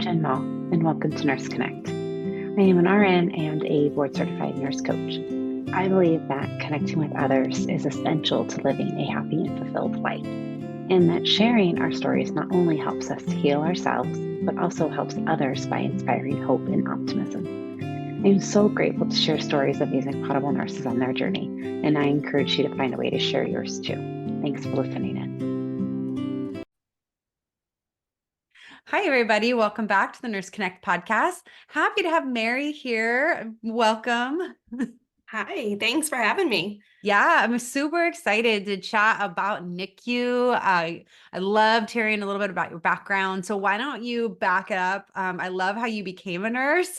Jen Mall, and welcome to Nurse Connect. I am an RN and a board-certified nurse coach. I believe that connecting with others is essential to living a happy and fulfilled life, and that sharing our stories not only helps us to heal ourselves, but also helps others by inspiring hope and optimism. I am so grateful to share stories of these incredible nurses on their journey, and I encourage you to find a way to share yours too. Thanks for listening in. Hi, everybody. Welcome back to the Nurse Connect podcast. Happy to have Mary here. Welcome. Hi, thanks for having me. Yeah, I'm super excited to chat about NICU. I loved hearing a little bit about your background. So why don't you back up? I love how you became a nurse.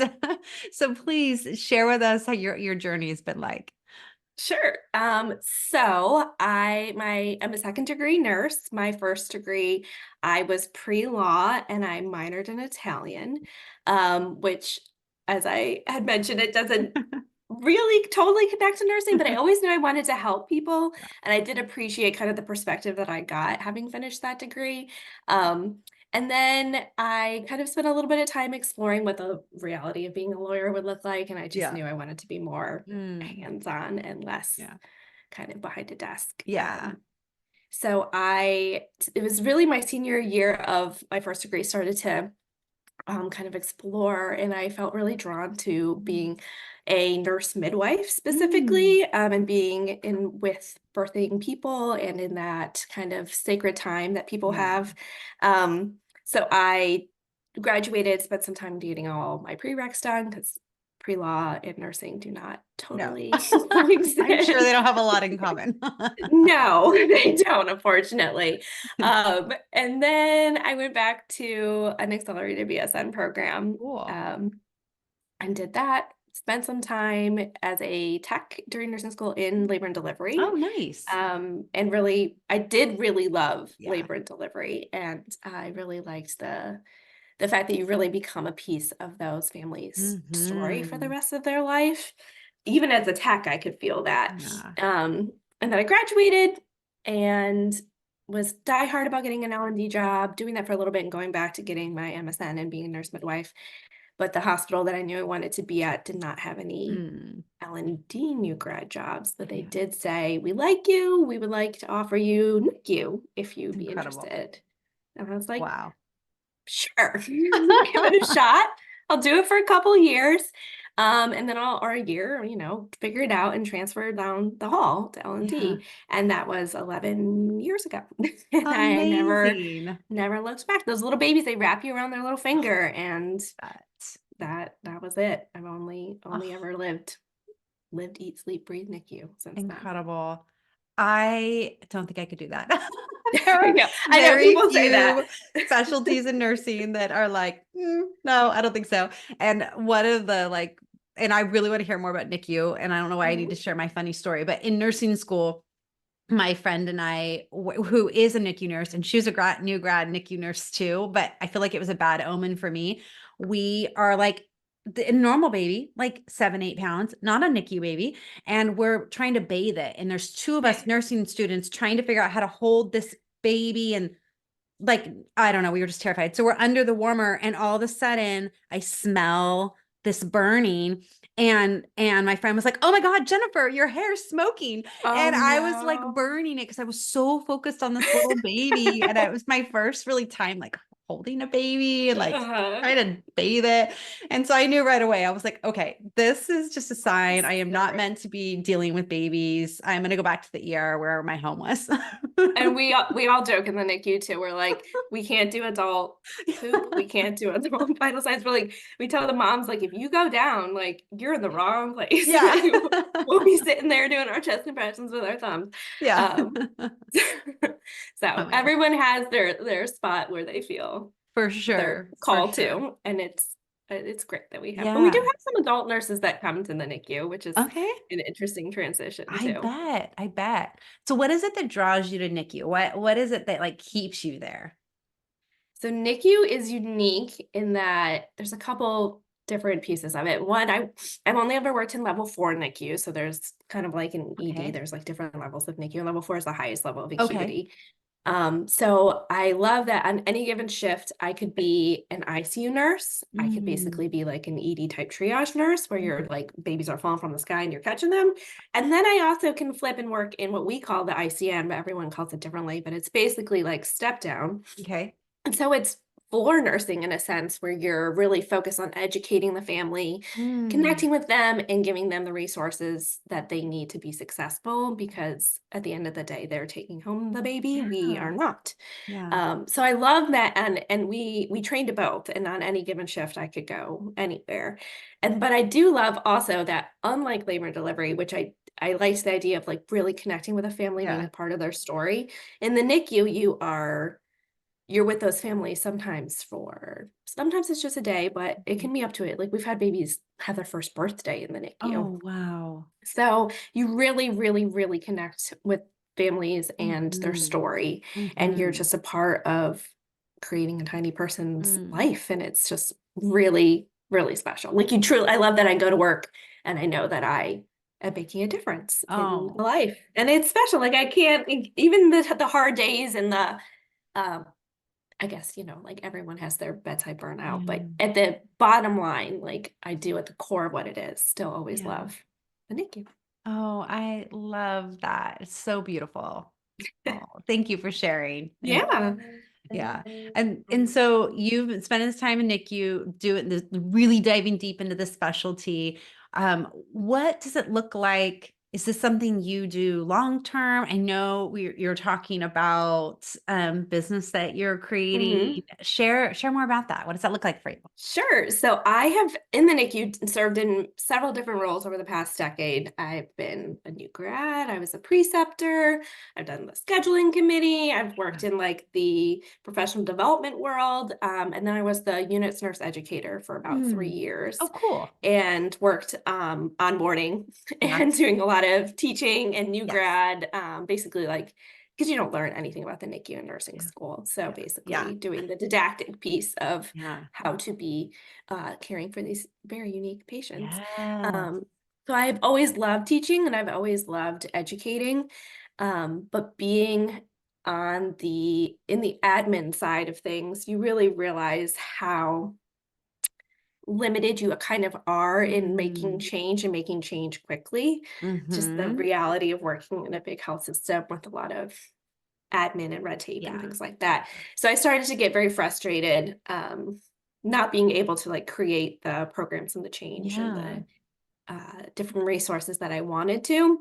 So please share with us how your journey has been like. Sure. So I'm a second degree nurse. My first degree, I was pre-law and I minored in Italian, which, as I had mentioned, it doesn't really totally connect to nursing, but I always knew I wanted to help people. And I did appreciate kind of the perspective that I got having finished that degree. And then I kind of spent a little bit of time exploring what the reality of being a lawyer would look like. And I just knew I wanted to be more hands-on and less kind of behind a desk. So it was really my senior year of my first degree started to kind of explore, and I felt really drawn to being a nurse midwife specifically, and being in with birthing people and in that kind of sacred time that people have. So I graduated, spent some time getting all my prereqs done because pre-law and nursing do not totally I'm sure they don't have a lot in common. No, they don't, unfortunately. And then I went back to an accelerated BSN program, and did that. Spent some time as a tech during nursing school in labor and delivery. Oh, nice. And really, I did really love labor and delivery, and I really liked the fact that you really become a piece of those families' story for the rest of their life. Even as a tech, I could feel that. And then I graduated and was diehard about getting an L&D job, doing that for a little bit and going back to getting my MSN and being a nurse midwife. But the hospital that I knew I wanted to be at did not have any L&D new grad jobs, but they did say, "We like you. We would like to offer you NICU if you'd be interested." And I was like, wow. Sure, give it a shot. I'll do it for a couple years. And then or a year, figure it out and transfer down the hall to L&D. And that was 11 years ago. And I never looked back. Those little babies, they wrap you around their little finger, and that was it. I've only ever lived, eat, sleep, breathe NICU since Incredible. Then. I don't think I could do that. I know people say that. Specialties in nursing that are like, no, I don't think so. And one of the and I really want to hear more about NICU, and I don't know why I need to share my funny story, but in nursing school, my friend and I, who is a NICU nurse, and she was a new grad NICU nurse too, but I feel like it was a bad omen for me. We are like the normal baby, like 7-8 pounds, not a NICU baby. And we're trying to bathe it. And there's two of us nursing students trying to figure out how to hold this baby. And I don't know, we were just terrified. So we're under the warmer, and all of a sudden I smell this burning. And my friend was like, "Oh my God, Jennifer, your hair's smoking." And I was like burning it because I was so focused on this little baby. And it was my first really time holding a baby and trying to bathe it. And so I knew right away, I was like, okay, this is just a sign. I am not meant to be dealing with babies. I'm going to go back to the ER where my home was. And we all joke in the NICU too. We're like, we can't do adult poop. We can't do adult vital signs. We tell the moms, if you go down, you're in the wrong place. We'll be sitting there doing our chest impressions with our thumbs. So everyone has their spot where they feel for sure called to, and it's great that we have. And we do have some adult nurses that come to the NICU, which is an interesting transition too. I bet. So what is it that draws you to NICU? What is it that keeps you there? So NICU is unique in that there's a couple different pieces of it. One, I've only ever worked in level 4 NICU. So there's kind of like an ED, there's different levels of NICU, and level 4 is the highest level of acuity. So I love that on any given shift, I could be an ICU nurse. I could basically be like an ED type triage nurse where you're like babies are falling from the sky and you're catching them. And then I also can flip and work in what we call the ICM, but everyone calls it differently, but it's basically like step down. Okay. And so it's floor nursing in a sense where you're really focused on educating the family, connecting with them, and giving them the resources that they need to be successful, because at the end of the day, they're taking home the baby. We are not. Yeah. So I love that. And we trained to both, and on any given shift, I could go anywhere. But I do love also that, unlike labor and delivery, which I liked the idea of like really connecting with a family, being a part of their story. In the NICU, you're with those families sometimes it's just a day, but it can be up to it. Like we've had babies have their first birthday in the NICU. Oh, wow. So you really, really, really connect with families and their story, and you're just a part of creating a tiny person's life. And it's just really, really special. Like I love that I go to work and I know that I am making a difference in life. And it's special. Like I can't, even the hard days and I guess, like everyone has their bedside burnout, but at the bottom line, like I do at the core of what it is, still always love the NICU. Oh, I love that. It's so beautiful. Oh, thank you for sharing. Yeah. Yeah. And so you've spent this time in NICU doing this, really diving deep into the specialty. What does it look like? Is this something you do long term? I know you're talking about business that you're creating. Share more about that. What does that look like for you? Sure. So I have in the NICU served in several different roles over the past decade. I've been a new grad. I was a preceptor. I've done the scheduling committee. I've worked in like the professional development world. And then I was the units nurse educator for about 3 years. Oh, cool. And worked onboarding and doing a lot of teaching and new grad, basically like, because you don't learn anything about the NICU in nursing school. So basically doing the didactic piece of how to be caring for these very unique patients. So I've always loved teaching and I've always loved educating, but being in the admin side of things, you really realize how limited you kind of are in making change and making change quickly. Just the reality of working in a big health system with a lot of admin and red tape and things like that. So I started to get very frustrated, not being able to like create the programs and the change and the different resources that I wanted to.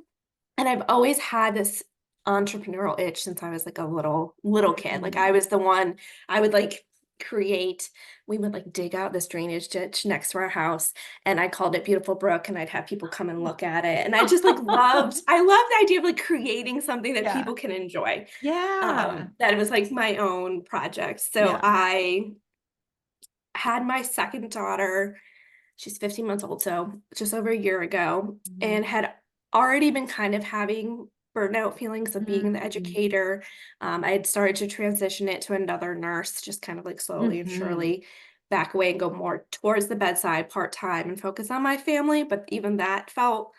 And I've always had this entrepreneurial itch since I was like a little kid. Like I was the one, I would like we would like dig out this drainage ditch next to our house, and I called it Beautiful Brook, and I'd have people come and look at it. And I just like I love the idea of like creating something that people can enjoy. That it was like my own project. So I had my second daughter. She's 15 months old, so just over a year ago, and had already been kind of having burnout feelings of being the educator. I had started to transition it to another nurse, just kind of like slowly and surely back away and go more towards the bedside part-time and focus on my family. But even that felt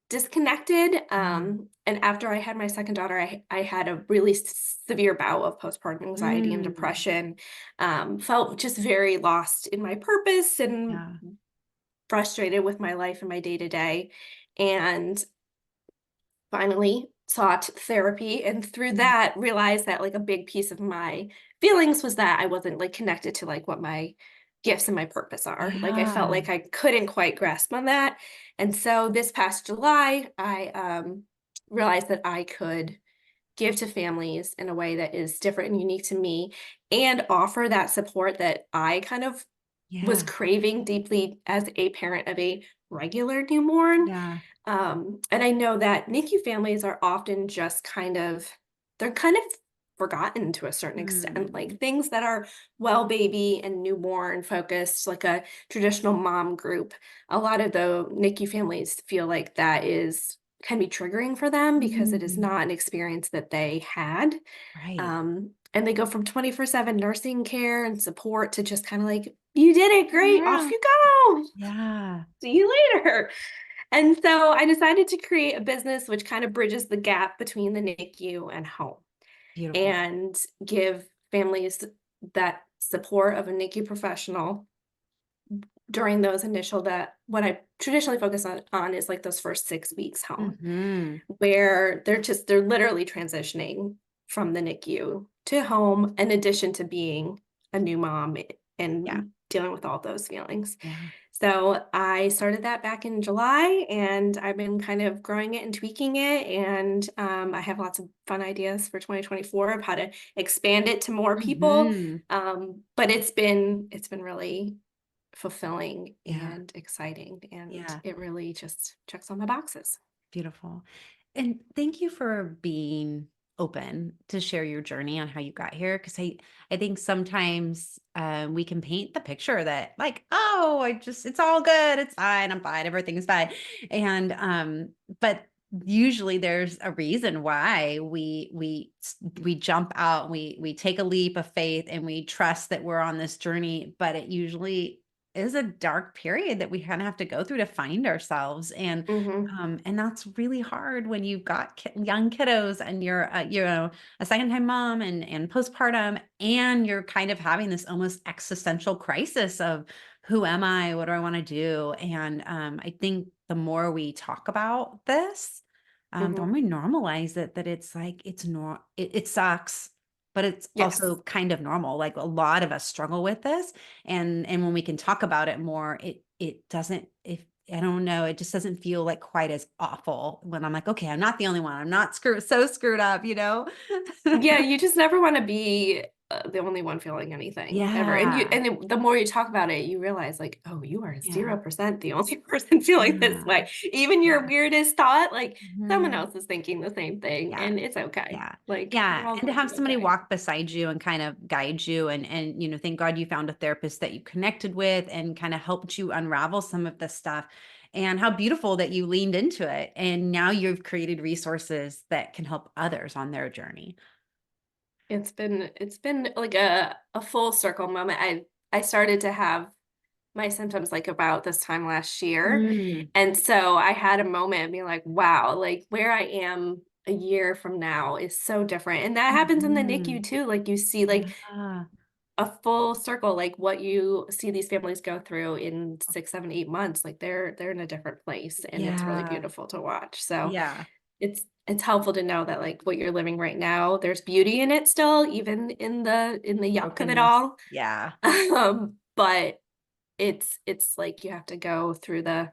disconnected. And after I had my second daughter, I had a really severe bout of postpartum anxiety and depression. Felt just very lost in my purpose and frustrated with my life and my day-to-day, and finally sought therapy, and through that realized that like a big piece of my feelings was that I wasn't like connected to like what my gifts and my purpose are. Like I felt like I couldn't quite grasp on that. And so this past July, I realized that I could give to families in a way that is different and unique to me, and offer that support that I kind of was craving deeply as a parent of a regular newborn. And I know that NICU families are often just they're kind of forgotten to a certain extent, like things that are well baby and newborn focused, like a traditional mom group. A lot of the NICU families feel like that can be triggering for them because it is not an experience that they had. And they go from 24/7 nursing care and support to just kind of like, you did it, great, off you go. See you later. And so I decided to create a business which kind of bridges the gap between the NICU and home. Beautiful. and give families that support of a NICU professional during those initial, that what I traditionally focus on is like those first 6 weeks home, Mm-hmm. where they're literally transitioning from the NICU to home, in addition to being a new mom Yeah. and dealing with all those feelings. Yeah. So I started that back in July, and I've been kind of growing it and tweaking it. And I have lots of fun ideas for 2024 of how to expand it to more people. Mm-hmm. But it's been really fulfilling Yeah. and exciting, and Yeah. it really just checks all my boxes. Beautiful. And thank you for being open to share your journey on how you got here. Cause I think sometimes we can paint the picture that like, oh, it's all good. It's fine. I'm fine. Everything's fine. And, but usually there's a reason why we jump out, we take a leap of faith and we trust that we're on this journey, but it usually is a dark period that we kind of have to go through to find ourselves. Hmm. And that's really hard when you've got young kiddos and you're, a second time mom and postpartum, and you're kind of having this almost existential crisis of who am I? What do I want to do? And I think the more we talk about this, the Hmm. more we normalize it, that it's like, it sucks, but it's Yes. also kind of normal. Like a lot of us struggle with this. And when we can talk about it more, it doesn't, if I don't know, it just doesn't feel like quite as awful when I'm like, okay, I'm not the only one. I'm not so screwed up, you know? Yeah, you just never want to be the only one feeling anything ever. And Yeah. the more you talk about it, you realize like, oh, you are Yeah. 0% the only person feeling this Yeah. way. Even your Yeah. weirdest thought, like someone Mhm. else is thinking the same thing, Yeah. and it's okay. Yeah. Like we're Yeah. all And to going have through somebody okay. walk beside you and kind of guide you thank God you found a therapist that you connected with and kind of helped you unravel some of this stuff. And how beautiful that you leaned into it. And now you've created resources that can help others on their journey. It's been like a full circle moment. I started to have my symptoms like about this time last year. Mm. And so I had a moment and be like, wow, like where I am a year from now is so different. And that happens in the NICU Mhm. too. Like you see like Yeah. a full circle, like what you see these families go through in 6, 7, 8 months, like they're in a different place, and it's really Yeah. beautiful to watch. So Yeah. it's helpful to know that like what you're living right now, there's beauty in it still, even in the yuck of it Brokenness. all. Yeah. But it's like you have to go through the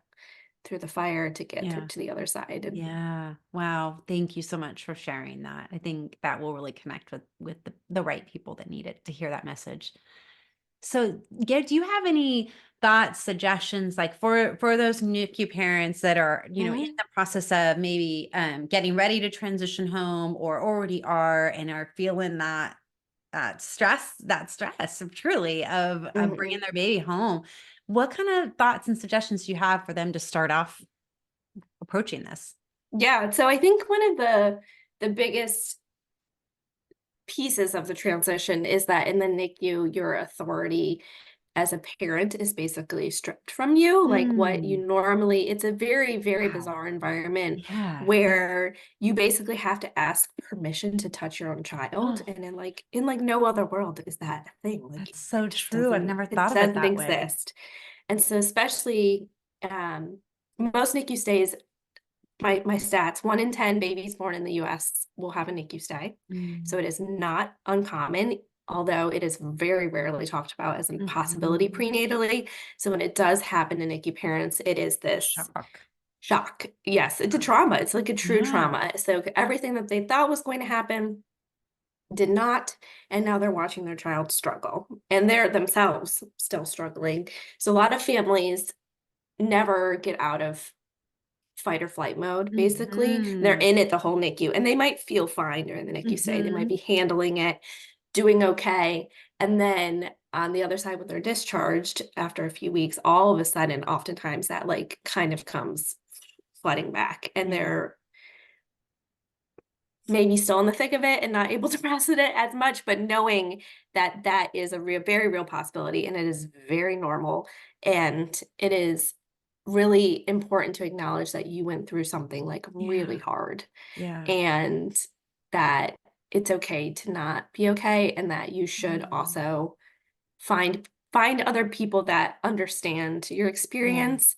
fire to get through Yeah. to the other side. And Yeah. Wow. Thank you so much for sharing that. I think that will really connect with the right people that need it to hear that message. So, yeah, do you have any thoughts, suggestions, like for those NICU parents that are, in Mhm. the process of maybe getting ready to transition home or already are and are feeling that stress of truly of bringing Mhm. their baby home? What kind of thoughts and suggestions do you have for them to start off approaching this? Yeah, so I think one of the biggest pieces of the transition is that in the NICU, your authority as a parent is basically stripped from you. Like what you Mm, normally, it's a very, very wow. bizarre environment Yeah. where you basically have to ask permission to touch your own child. Oh, And in like no other world is that a thing. Like that's so it just true. I've doesn't, never it thought of it doesn't that way. exist. And so especially most NICU stays, my stats, 1 in 10 babies born in the US will have a NICU stay. So Mm. it is not uncommon, although it is very rarely talked about as a possibility Mhm. prenatally. So when it does happen to NICU parents, it is this Shock. shock. Yes, it's a trauma. It's like a true Yeah. trauma. So everything that they thought was going to happen did not, and now they're watching their child struggle, and they're themselves still struggling. So a lot of families never get out of fight or flight mode, basically. They're Mhm. in it the whole NICU, and they might feel fine during the NICU stay. They might Mhm. be handling it, doing okay. And then on the other side, when they're discharged after a few weeks, all of a sudden, oftentimes that like kind of comes flooding back, and Yeah. they're maybe still in the thick of it and not able to process it as much, but knowing that that is a real, very real possibility, and it is very normal. And it is really important to acknowledge that you went through something like really Yeah. hard, Yeah. and that it's okay to not be okay, and that you should also find other people that understand your experience,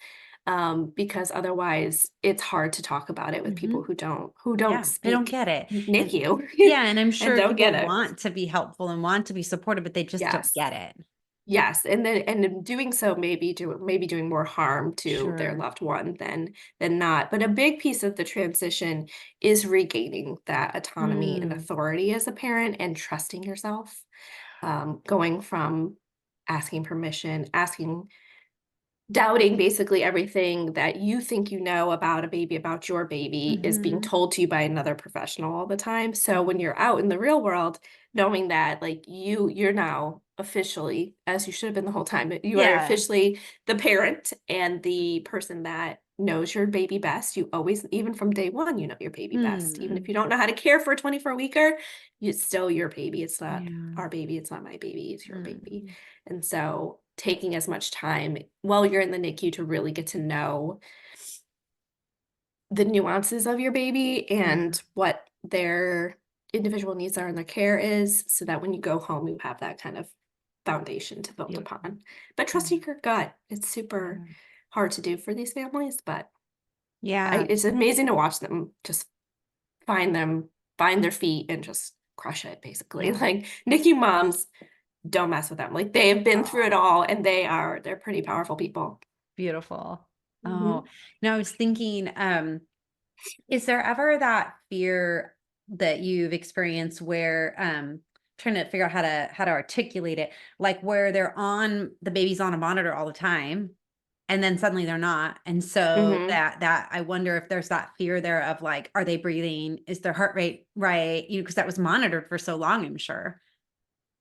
because otherwise it's hard to talk about it with people who don't They don't speak get it. And NICU yeah, and I'm and sure don't get people it. want to be helpful and want to be supportive, but they just don't Yes. get it. Yes, and then in doing so, maybe doing more harm to their Sure. loved one than not. But a big piece of the transition is regaining that autonomy and Mm. authority as a parent and trusting yourself. Going from asking permission, doubting basically everything that you think you know about a baby, about your baby, is being Mhm. told to you by another professional all the time. So when you're out in the real world, knowing that like you're now officially, as you should have been the whole time, you are Yeah. officially the parent and the person that knows your baby best. You always, even from day one, you know your baby best. Even if Mm. you don't know how to care for a 24-weeker, it's still your baby. It's not Yeah. our baby, it's not my baby, it's your baby. Mm. And so taking as much time while you're in the NICU to really get to know the nuances of your baby Yeah. and what their individual needs are and their care is, so that when you go home, you have that kind of foundation to build Beautiful. upon. But Yeah. trusting your gut, it's super Yeah. hard to do for these families, but Yeah. it's amazing to watch them just find their feet and just crush it, basically. Yeah. Like NICU moms, don't mess with them. Like they have been through it Oh, all, and they're pretty powerful people. beautiful. Oh, Mhm. now I was thinking, is there ever that fear that you've experienced where trying to figure out how to articulate it, like where the baby's on a monitor all the time and then suddenly they're not. And so Mhm. that I wonder if there's that fear there of like, are they breathing? Is their heart rate right? Because that was monitored for so long, I'm sure.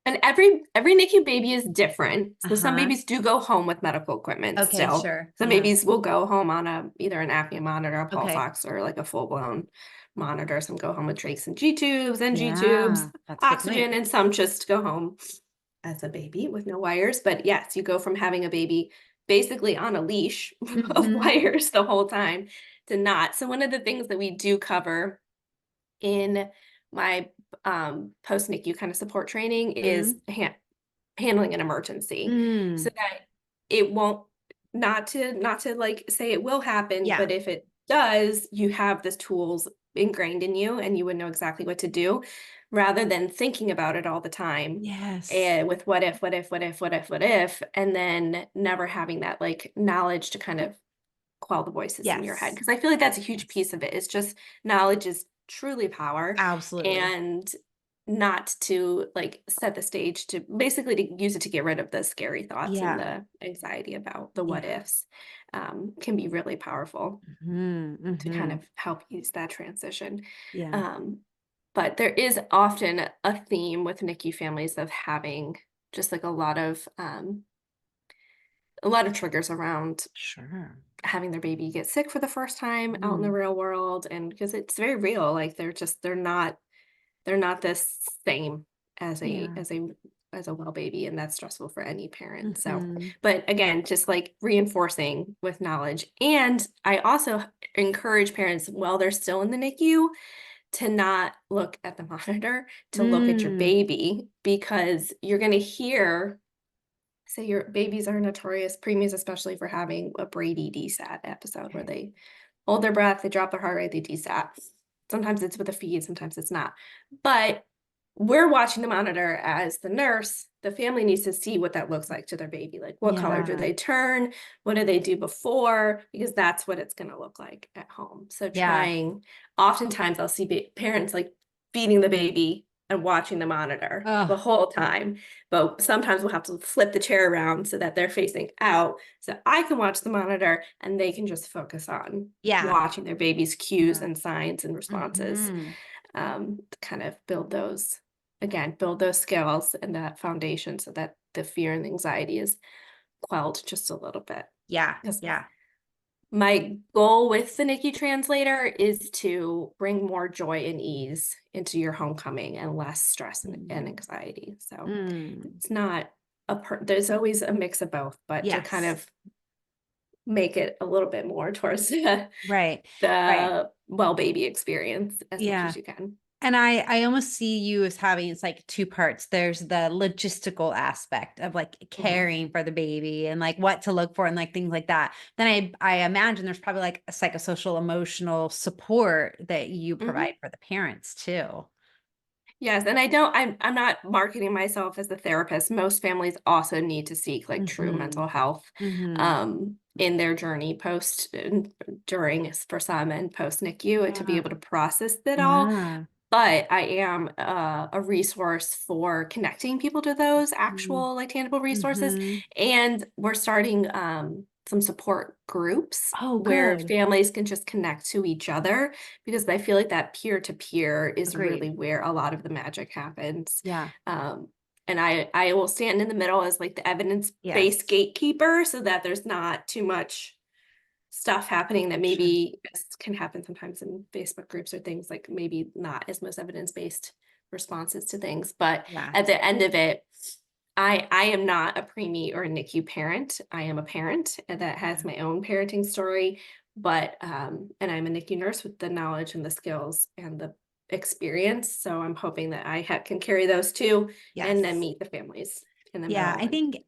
And every NICU baby is different. So some Uh-huh. babies do go home with medical equipment Okay, still. sure. Some Yeah. babies will go home on either an apnea monitor, a pulse Okay. ox, or like a full-blown monitor. Some go home with trachs and G tubes, NG tubes, Yeah, that's a good point. oxygen, and some just go home as a baby with no wires. But yes, you go from having a baby basically on a leash of Mhm. wires the whole time to not. So one of the things that we do cover in my post NICU kind of support training is Mhm. handling an emergency, so Mm. that it won't, not to like say it will happen, Yeah. but if it does, you have the tools ingrained in you and you would know exactly what to do, rather than thinking about it all the time Yes. and with what if, and then never having that like knowledge to kind of quell the voices in your head. Yes. Because I feel like that's a huge Yes. piece of it. It's just knowledge is truly power, Absolutely. and not to like set the stage to basically to use it to get rid of the scary thoughts and Yeah. the anxiety about the what Yeah. ifs, can be really powerful Mhm. to kind of Mhm. help ease that transition. Yeah. Um, but there is often a theme with NICU families of having just like a lot of triggers around Sure. having their baby get sick for the first time out in the Mm. real world, and because it's very real, like they're not the same as a Yeah. as a as a well baby, and that's stressful for any parent. So Mhm. but again, just like reinforcing with knowledge. And I also encourage parents while they're still in the NICU to not look at the monitor, to look at your Mm. baby, because you're going to hear, say your babies are notorious, preemies especially, for having a Brady DSAT episode where Okay. they hold their breath, they drop their heart rate, they DSAT. Sometimes it's with a feed, sometimes it's not. But we're watching the monitor as the nurse. The family needs to see what that looks like to their baby. Like, what color do Yeah. they turn? What do they do before? Because that's what it's going to look like at home. So, Yeah. oftentimes I'll see parents like feeding the baby and watching the monitor the Oh, whole time. But sometimes we'll have to flip the chair around so that they're facing out, so I can watch the monitor and they can just focus on yeah. watching their baby's cues Yeah. and signs and responses, Mhm. to kind of build those skills and that foundation, so that the fear and anxiety is quelled just a little bit. Yeah. Because Yeah. my goal with the NICU Translator is to bring more joy and ease into your homecoming and less stress and Mhm. anxiety. So Mm. it's not there's always a mix of both, but to kind Yes. of make it a little bit more towards Right. Right. the well baby experience as much Yeah. as you can. And I almost see you as having, it's like two parts. There's the logistical aspect of like Mhm. caring for the baby and like what to look for and like things like that. Then I imagine there's probably like a psychosocial emotional support that you Mhm. provide for the parents too. Yes, and I'm not marketing myself as a therapist. Most families also need to seek like true Mm-hmm. mental health Mm-hmm. in their journey post and during for some and post NICU to be Yeah. able to process it all. Yeah. But I am a resource for connecting people to those Mm-hmm. actual like tangible resources. Mm-hmm. And we're starting some support groups Oh, where good. families can just connect to each other because I feel like that peer to peer is really Agreed. where a lot of the magic happens. Yeah. Um, and I will stand in the middle as like the evidence-based Yes. gatekeeper so that there's not too much stuff happening that Sure. maybe can happen sometimes in Facebook groups or things like maybe not as most evidence-based responses to things. But Yeah. at the end of it, I am not a preemie or a NICU parent. I am a parent that has Yeah. my own parenting story, but and I'm a NICU nurse with the knowledge and the skills and the experience. So I'm hoping that I can carry those too and then Yes. meet the families in the Yeah, middle. I And think,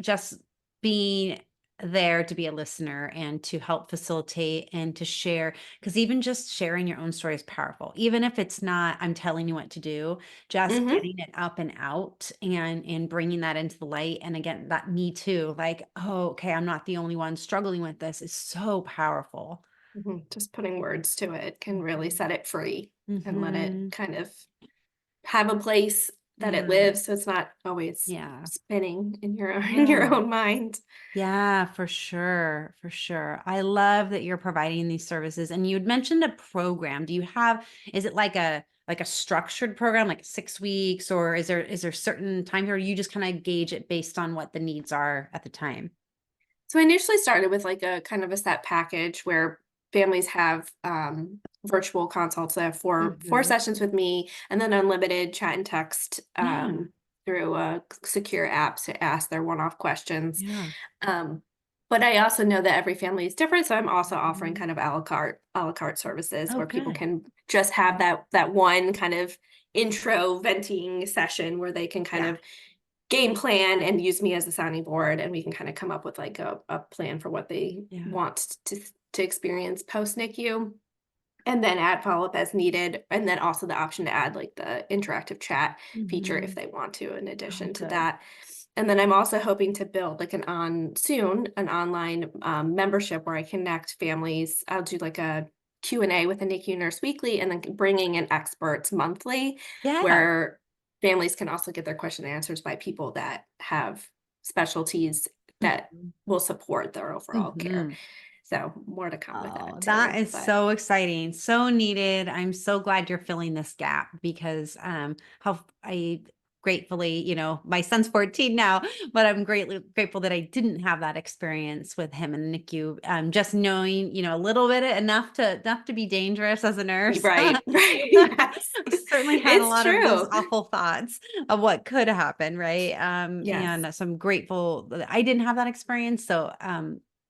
just being there to be a listener and to help facilitate and to share, because even just sharing your own story is powerful. Even if it's not, I'm telling you what to do, just Mhm, getting it up and out and bringing that into the light. And again, that me too, like, oh, okay, I'm not the only one struggling with this is so powerful. just putting words to it can really set it free and let it Mm-hmm. kind of have a place that it Yeah. lives so it's not always Yeah. spinning in your in your Yeah. own mind. Yeah, for sure. For sure. I love that you're providing these services. And you'd mentioned a program. Do you have, is it like a structured program, like 6 weeks, or is there certain time here, or you just kind of gauge it based on what the needs are at the time? So I initially started with like a kind of a set package where families have virtual consults that have four Hmm. sessions with me and then unlimited chat and text Yeah. through a secure app to ask their one-off questions. Yeah. Um, but I also know that every family is different, so I'm also offering Mhm. kind of a la carte services Oh, where people good. can just have that one kind of intro venting session where they can kind Yeah. of game plan and use me as a sounding board and we can kind of come up with like a plan for what they Yeah. want to experience post NICU and then add follow-up as needed and then also the option to add like the interactive chat feature if Hmm. they want to in Oh, addition to good. that. And then I'm also hoping to build like an online membership where I connect families. I'll do like a Q&A with a NICU nurse weekly and then bringing in experts monthly Yeah. where families can also get their question and answers by people that have specialties that Mhm. will support their overall care. Mhm. So more to come with Oh, that that too. is But so exciting. So needed. I'm so glad you're filling this gap because how I gratefully, my son's 14 now, but I'm greatly grateful that I didn't have that experience with him in the NICU. Just knowing, a little bit enough to be dangerous as a nurse. right, right. Yes. I certainly had a It's lot of those true. awful thoughts of what could happen, right? Yes. And so I'm grateful that I didn't have that experience. So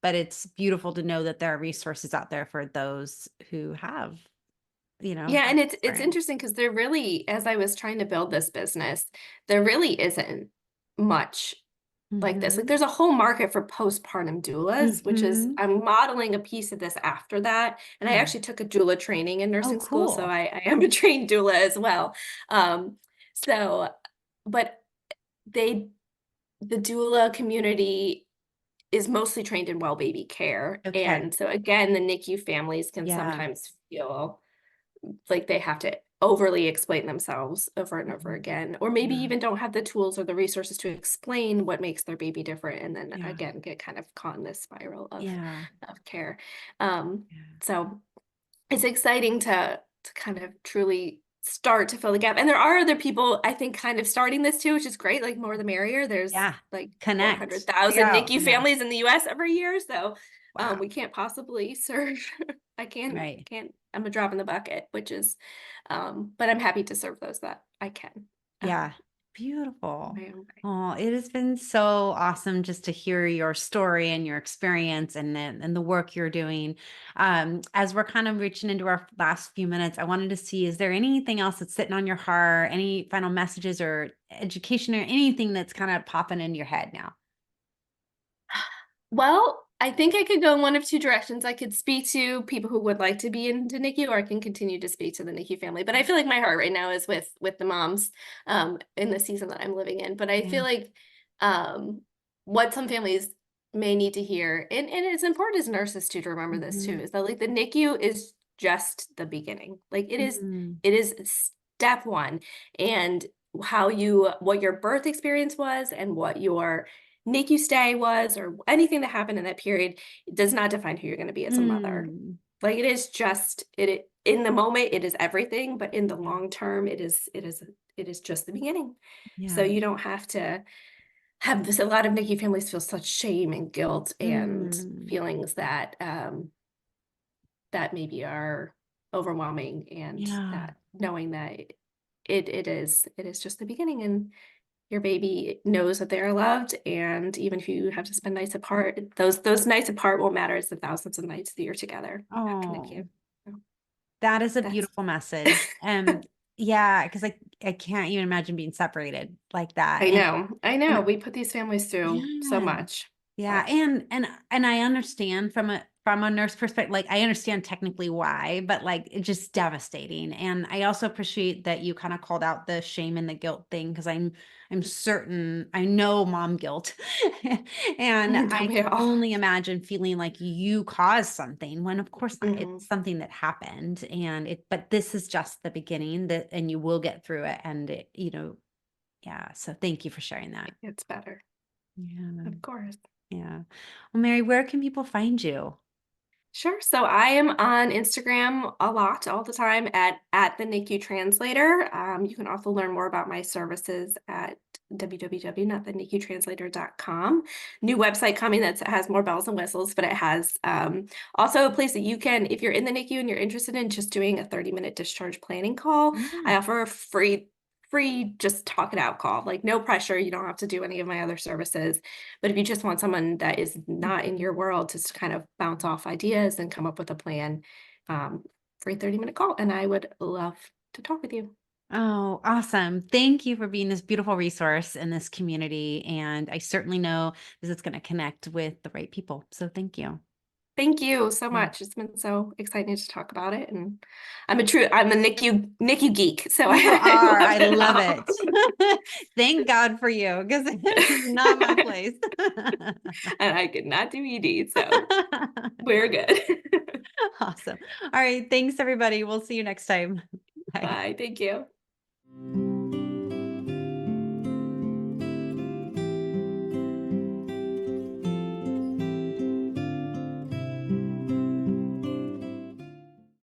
but it's beautiful to know that there are resources out there for those who have, Yeah, that and it's experience. interesting because there really, as I was trying to build this business, there really isn't much like this. Like Mhm. there's a whole market for postpartum doulas, which is Mhm. I'm modeling a piece of this after that. And I Yeah. actually took a doula training in Oh, nursing school, so cool. I am a trained doula as well. Um, so, but they the doula community is mostly trained in well baby care, Okay. and so again, the NICU families can Yeah. sometimes feel like they have to overly explain themselves over and over Mhm. again, or maybe Yeah. even don't have the tools or the resources to explain what makes their baby different, and then Yeah. again get kind of caught in this spiral Yeah. of care. Um, Yeah. so it's exciting to kind of truly start to fill the gap. And there are other people, I think, kind of starting this too, which is great. Like more the merrier. There's Yeah. like Connect. Figure 400,000 out. NICU Yeah. families in the US every year. So Wow. we can't possibly serve. Right. I'm a drop in the bucket, which is, but I'm happy to serve those that I can. Yeah. Um, Beautiful. my own way. Oh, it has been so awesome just to hear your story and your experience and the work you're doing. As we're kind of reaching into our last few minutes, I wanted to see, is there anything else that's sitting on your heart, any final messages or education or anything that's kind of popping into your head now? Well, I think I could go in one of two directions. I could speak to people who would like to be into NICU, or I can continue to speak to the NICU family. But I feel like my heart right now is with the moms in the season that I'm living in. But I feel Yeah. like what some families may need to hear, and it's important as nurses too to remember this too, Mhm. is that like the NICU is just the beginning. Like Mhm. it is step one. And what your birth experience was and what your NICU stay was, or anything that happened in that period, does not define who you're going to be as a mother. Mm. Like it is just in the moment, it is everything, but in the Yeah. long term, it is just the beginning. So Yeah. you don't have to have this. A lot of NICU families feel such shame and guilt and Mm. feelings that that maybe are overwhelming, and Yeah. that knowing that it is just the beginning, and your baby knows that they are loved, and even if you have to spend nights apart, those nights apart won't matter as the thousands of nights that you're together after Oh. NICU. So That is a that's beautiful message. Yeah, because I can't even imagine being separated like that. I know. And We put these families through so yeah. much, Yeah, but and I understand from a nurse perspective, like I understand technically why, but like it's just devastating. And I also appreciate that you kind of called out the shame and the guilt thing because I'm certain I know mom guilt. And don't I we can all? only imagine feeling like you caused something when of course not. Mhm. It's something that happened but this is just the beginning that and you will get through it. And yeah. So thank you for sharing that. It's better, Yeah. of course. Yeah. Well, Mary, where can people find you? Sure. So I am on Instagram a lot, all the time at the NICU Translator. You can also learn more about my services at www.thenicutranslator.com. New website coming that has more bells and whistles, but it has also a place that you can, if you're in the NICU and you're interested in just doing a 30-minute discharge planning call, Yeah. I offer a free just talk it out call. Like no pressure. You don't have to do any of my other services. But if you just want someone that is not in your world to just kind of bounce off ideas and come up with a plan, free 30-minute call. And I would love to talk with you. Oh, awesome. Thank you for being this beautiful resource in this community. And I certainly know this is going to connect with the right people. So thank you. Thank you so Yeah. much. It's been so exciting to talk about it. And I'm a NICU geek. So You I are. love I it love all. it. Thank God for you because this is not my place. And I could not do ED. So we're good. Awesome. All right. Thanks, everybody. We'll see you next time. Bye. Bye. Thank you.